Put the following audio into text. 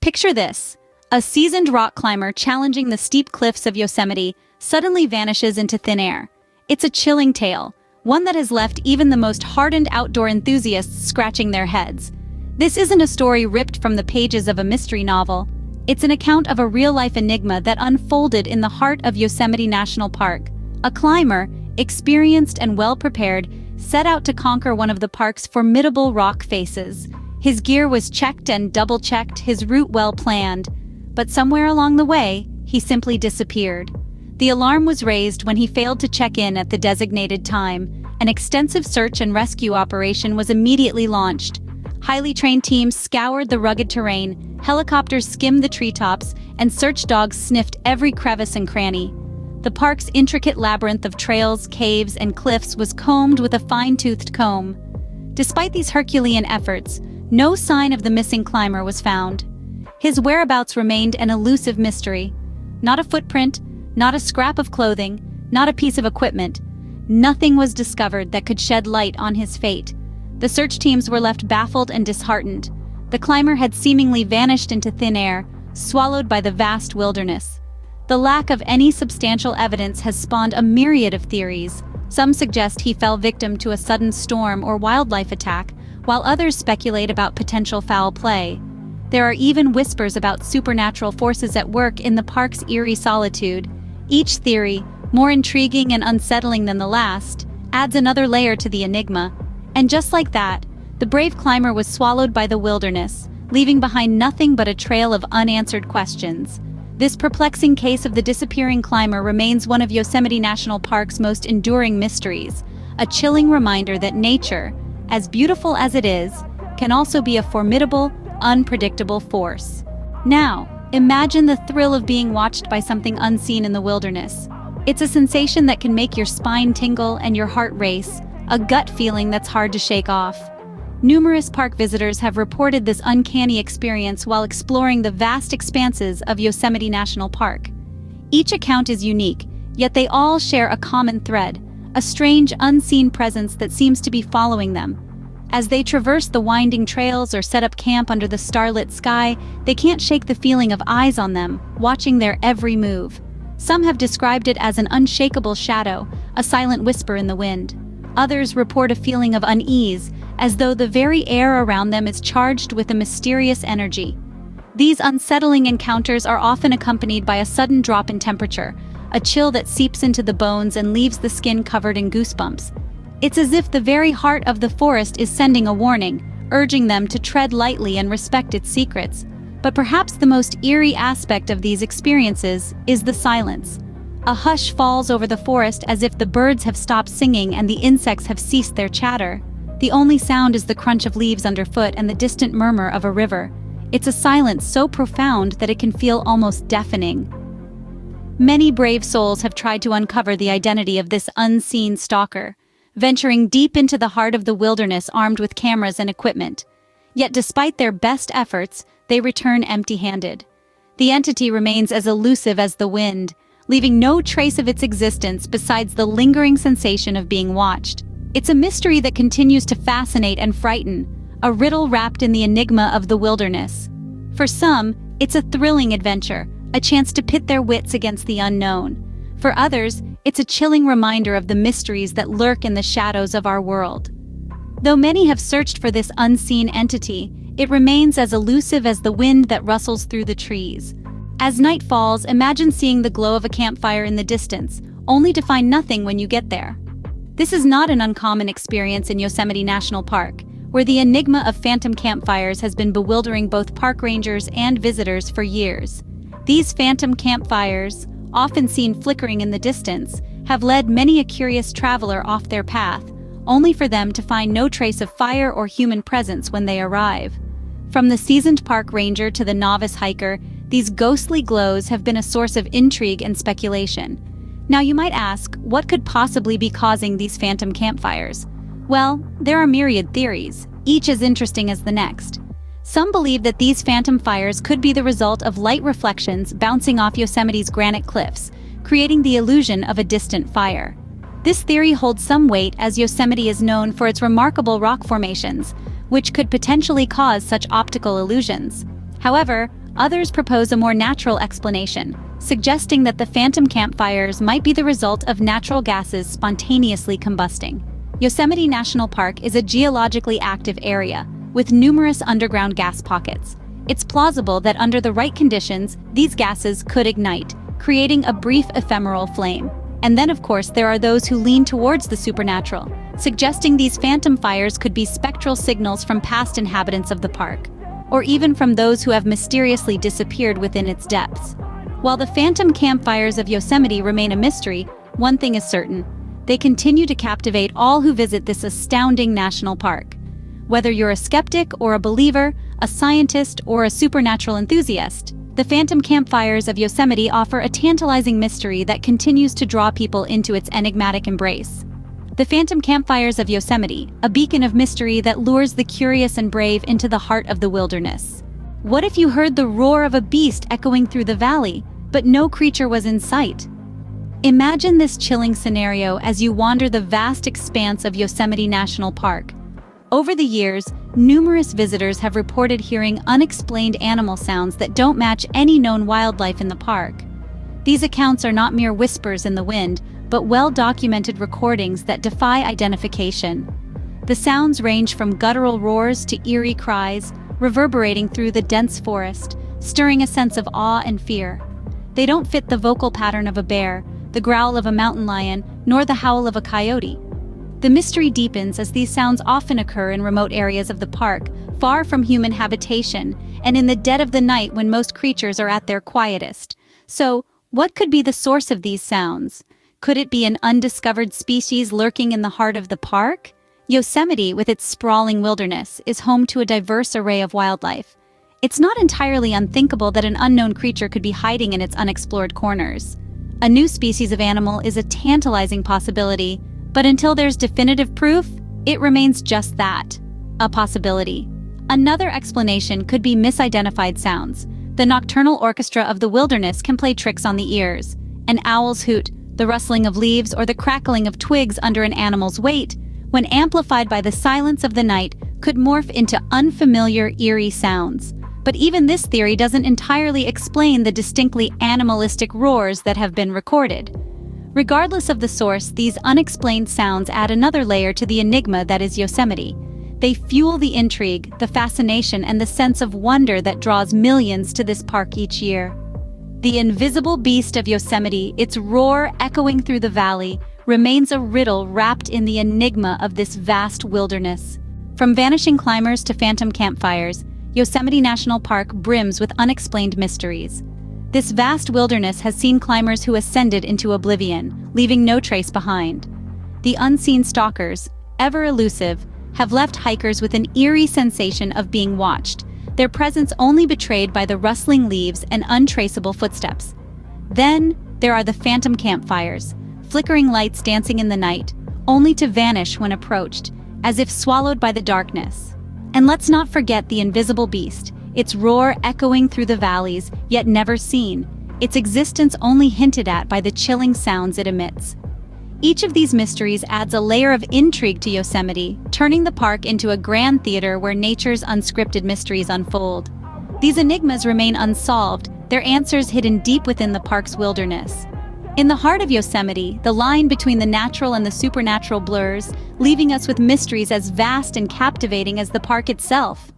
Picture this. A seasoned rock climber challenging the steep cliffs of Yosemite suddenly vanishes into thin air. It's a chilling tale, one that has left even the most hardened outdoor enthusiasts scratching their heads. This isn't a story ripped from the pages of a mystery novel. It's an account of a real-life enigma that unfolded in the heart of Yosemite National Park. A climber, experienced and well-prepared, set out to conquer one of the park's formidable rock faces. His gear was checked and double-checked, his route well-planned. But somewhere along the way, he simply disappeared. The alarm was raised when he failed to check in at the designated time. An extensive search and rescue operation was immediately launched. Highly trained teams scoured the rugged terrain, helicopters skimmed the treetops, and search dogs sniffed every crevice and cranny. The park's intricate labyrinth of trails, caves, and cliffs was combed with a fine-toothed comb. Despite these Herculean efforts, no sign of the missing climber was found. His whereabouts remained an elusive mystery. Not a footprint, not a scrap of clothing, not a piece of equipment. Nothing was discovered that could shed light on his fate. The search teams were left baffled and disheartened. The climber had seemingly vanished into thin air, swallowed by the vast wilderness. The lack of any substantial evidence has spawned a myriad of theories. Some suggest he fell victim to a sudden storm or wildlife attack, while others speculate about potential foul play. There are even whispers about supernatural forces at work in the park's eerie solitude. Each theory, more intriguing and unsettling than the last, adds another layer to the enigma. And just like that, the brave climber was swallowed by the wilderness, leaving behind nothing but a trail of unanswered questions. This perplexing case of the disappearing climber remains one of Yosemite National Park's most enduring mysteries, a chilling reminder that nature, as beautiful as it is, can also be a formidable, unpredictable force. Now, imagine the thrill of being watched by something unseen in the wilderness. It's a sensation that can make your spine tingle and your heart race, a gut feeling that's hard to shake off. Numerous park visitors have reported this uncanny experience while exploring the vast expanses of Yosemite National Park. Each account is unique, yet they all share a common thread, a strange, unseen presence that seems to be following them. As they traverse the winding trails or set up camp under the starlit sky, they can't shake the feeling of eyes on them, watching their every move. Some have described it as an unshakable shadow, a silent whisper in the wind. Others report a feeling of unease, as though the very air around them is charged with a mysterious energy. These unsettling encounters are often accompanied by a sudden drop in temperature, a chill that seeps into the bones and leaves the skin covered in goosebumps. It's as if the very heart of the forest is sending a warning, urging them to tread lightly and respect its secrets. But perhaps the most eerie aspect of these experiences is the silence. A hush falls over the forest as if the birds have stopped singing and the insects have ceased their chatter. The only sound is the crunch of leaves underfoot and the distant murmur of a river. It's a silence so profound that it can feel almost deafening. Many brave souls have tried to uncover the identity of this unseen stalker, venturing deep into the heart of the wilderness armed with cameras and equipment. Yet despite their best efforts, they return empty-handed. The entity remains as elusive as the wind, leaving no trace of its existence besides the lingering sensation of being watched. It's a mystery that continues to fascinate and frighten, a riddle wrapped in the enigma of the wilderness. For some, it's a thrilling adventure, a chance to pit their wits against the unknown. For others, it's a chilling reminder of the mysteries that lurk in the shadows of our world. Though many have searched for this unseen entity, it remains as elusive as the wind that rustles through the trees. As night falls, imagine seeing the glow of a campfire in the distance, only to find nothing when you get there. This is not an uncommon experience in Yosemite National Park, where the enigma of Phantom Campfires has been bewildering both park rangers and visitors for years. These phantom campfires, often seen flickering in the distance, have led many a curious traveler off their path, only for them to find no trace of fire or human presence when they arrive. From the seasoned park ranger to the novice hiker, these ghostly glows have been a source of intrigue and speculation. Now you might ask, what could possibly be causing these phantom campfires? Well, there are myriad theories, each as interesting as the next. Some believe that these phantom fires could be the result of light reflections bouncing off Yosemite's granite cliffs, creating the illusion of a distant fire. This theory holds some weight as Yosemite is known for its remarkable rock formations, which could potentially cause such optical illusions. However, Others propose a more natural explanation, suggesting that the phantom campfires might be the result of natural gases spontaneously combusting. Yosemite National Park is a geologically active area, with numerous underground gas pockets. It's plausible that under the right conditions, these gases could ignite, creating a brief ephemeral flame. And then, of course, there are those who lean towards the supernatural, suggesting these phantom fires could be spectral signals from past inhabitants of the park, or even from those who have mysteriously disappeared within its depths. While the phantom campfires of Yosemite remain a mystery, one thing is certain: they continue to captivate all who visit this astounding national park. Whether you're a skeptic or a believer, a scientist or a supernatural enthusiast, the phantom campfires of Yosemite offer a tantalizing mystery that continues to draw people into its enigmatic embrace. The Phantom Campfires of Yosemite, a beacon of mystery that lures the curious and brave into the heart of the wilderness. What if you heard the roar of a beast echoing through the valley, but no creature was in sight? Imagine this chilling scenario as you wander the vast expanse of Yosemite National Park. Over the years, numerous visitors have reported hearing unexplained animal sounds that don't match any known wildlife in the park. These accounts are not mere whispers in the wind, but well-documented recordings that defy identification. The sounds range from guttural roars to eerie cries, reverberating through the dense forest, stirring a sense of awe and fear. They don't fit the vocal pattern of a bear, the growl of a mountain lion, nor the howl of a coyote. The mystery deepens as these sounds often occur in remote areas of the park, far from human habitation, and in the dead of the night when most creatures are at their quietest. So, what could be the source of these sounds? Could it be an undiscovered species lurking in the heart of the park? Yosemite, with its sprawling wilderness, is home to a diverse array of wildlife. It's not entirely unthinkable that an unknown creature could be hiding in its unexplored corners. A new species of animal is a tantalizing possibility, but until there's definitive proof, it remains just that, a possibility. Another explanation could be misidentified sounds. The nocturnal orchestra of the wilderness can play tricks on the ears. An owl's hoot, the rustling of leaves, or the crackling of twigs under an animal's weight, when amplified by the silence of the night, could morph into unfamiliar, eerie sounds. But even this theory doesn't entirely explain the distinctly animalistic roars that have been recorded. Regardless of the source, these unexplained sounds add another layer to the enigma that is Yosemite. They fuel the intrigue, the fascination, and the sense of wonder that draws millions to this park each year. The invisible beast of Yosemite, its roar echoing through the valley, remains a riddle wrapped in the enigma of this vast wilderness. From vanishing climbers to phantom campfires, Yosemite National Park brims with unexplained mysteries. This vast wilderness has seen climbers who ascended into oblivion, leaving no trace behind. The unseen stalkers, ever elusive, have left hikers with an eerie sensation of being watched, their presence only betrayed by the rustling leaves and untraceable footsteps. Then, there are the phantom campfires, flickering lights dancing in the night, only to vanish when approached, as if swallowed by the darkness. And let's not forget the invisible beast, its roar echoing through the valleys, yet never seen, its existence only hinted at by the chilling sounds it emits. Each of these mysteries adds a layer of intrigue to Yosemite, turning the park into a grand theater where nature's unscripted mysteries unfold. These enigmas remain unsolved, their answers hidden deep within the park's wilderness. In the heart of Yosemite, the line between the natural and the supernatural blurs, leaving us with mysteries as vast and captivating as the park itself.